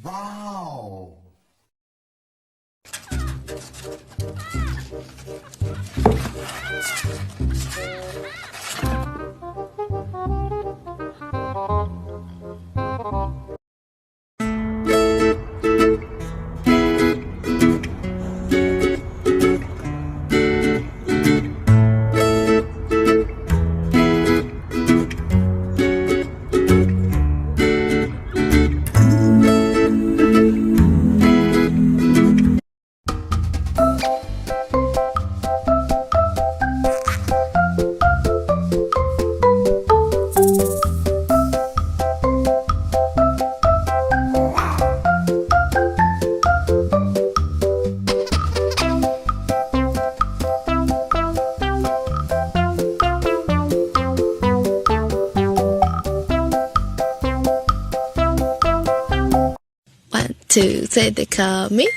Wow! Two, say they call me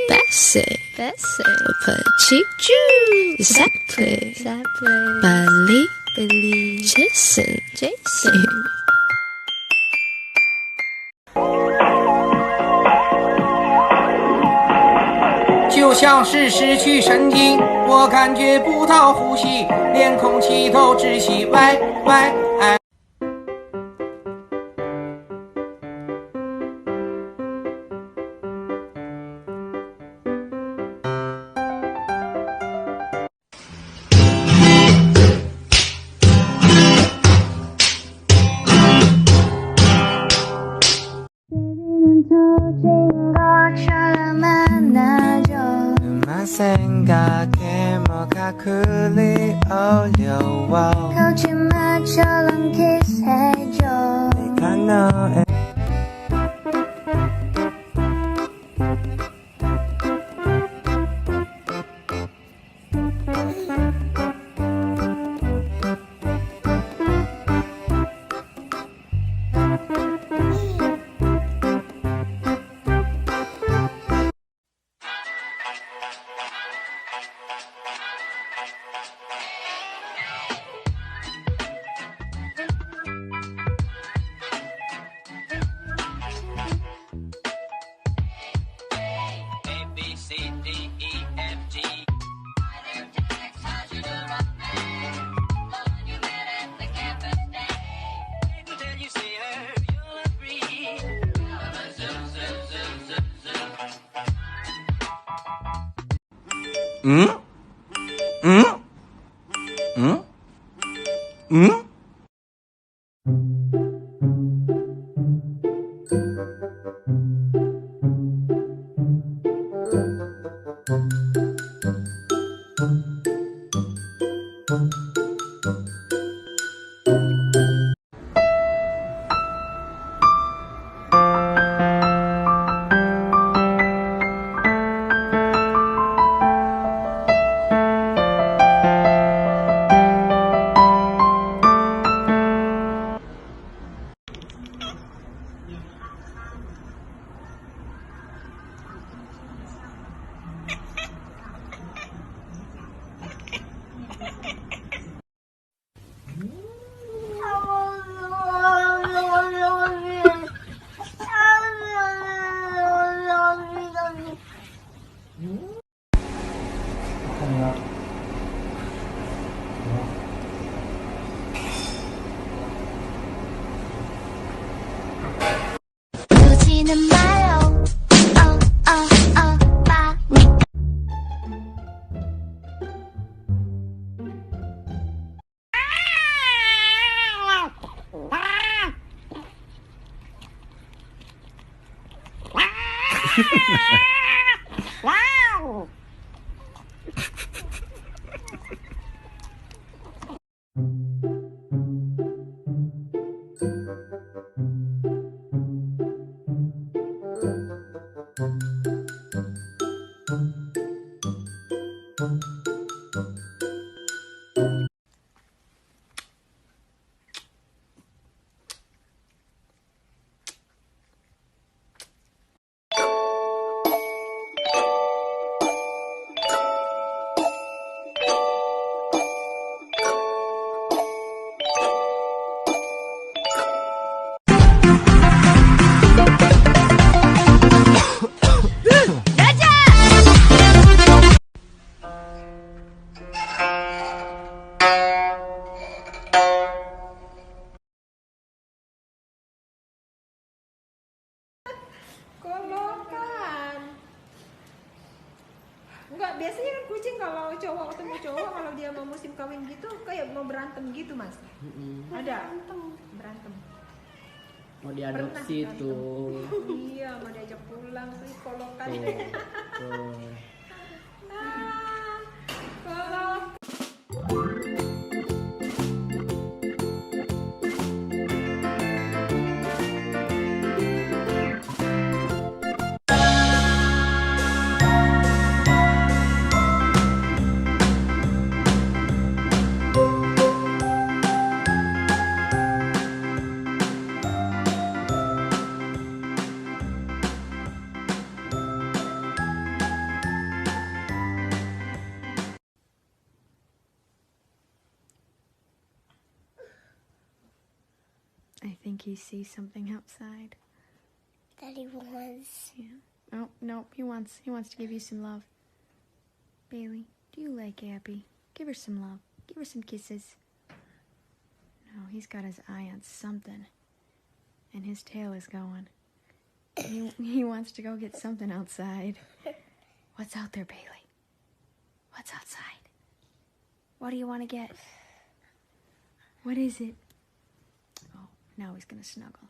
Bessie, Apache Jew, Sapling, Billy, Jason. 就像是失去神经，我感觉不到呼吸，连空气都窒息。喂。생각에 뭐가 그리 어려워 거짓말처럼 키스해줘 내가 너의 보지는 마요 biasanya kan kucing kalau cowok ketemu cowok kalau dia mau musim kawin gitu kayak mau berantem gitu mas. Ada berantem. Mau diadopsi Pernah, tuh. Iya mau diajak pulang sih kolokan. Tuh. Kalau I think he sees something outside. That he wants. Yeah. Oh, no, he wants to give you some love. Bailey, do you like Abby? Give her some love. Give her some kisses. No, he's got his eye on something. And his tail is going. He wants to go get something outside. What's out there, Bailey? What's outside? What do you want to get? What is it? Oh, now he's gonna snuggle.